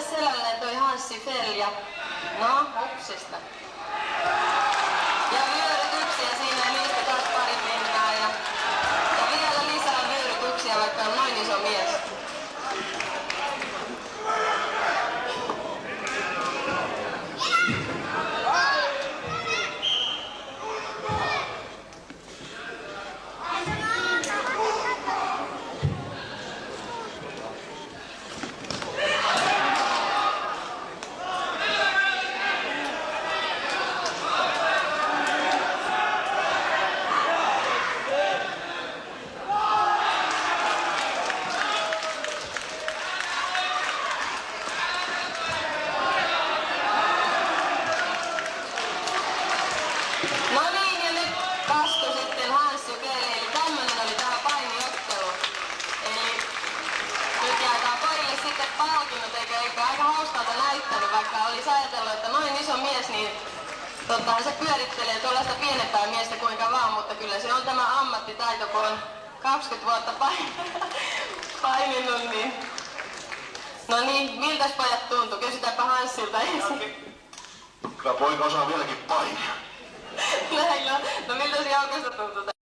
selälleen toi Hanssi Fell ja no, hupsista. Ja vyörytyksiä siinä niistä taas pari pinnaa ja vielä lisää vyörytyksiä, vaikka on noin iso mies. No niin, ja nyt kastui sitten Hans Jokeli, eli tämmönen oli tää painiottelu. Eli nyt jaetaan pojille sitten palkinnot, eikä aika hauskalta näyttänyt, vaikka olisi ajatellut, että noin iso mies, niin tottahan se pyörittelee tuollaista pienempää miestä kuinka vaan, mutta kyllä se on tämä ammattitaito, kun on 20 vuotta paininut, niin... No niin, miltäs pojat tuntuu? Kysytäänpä Hanssilta ensin. Kyllä poika osaa vieläkin painia. Näin, no miltä se joukosta tuntuu?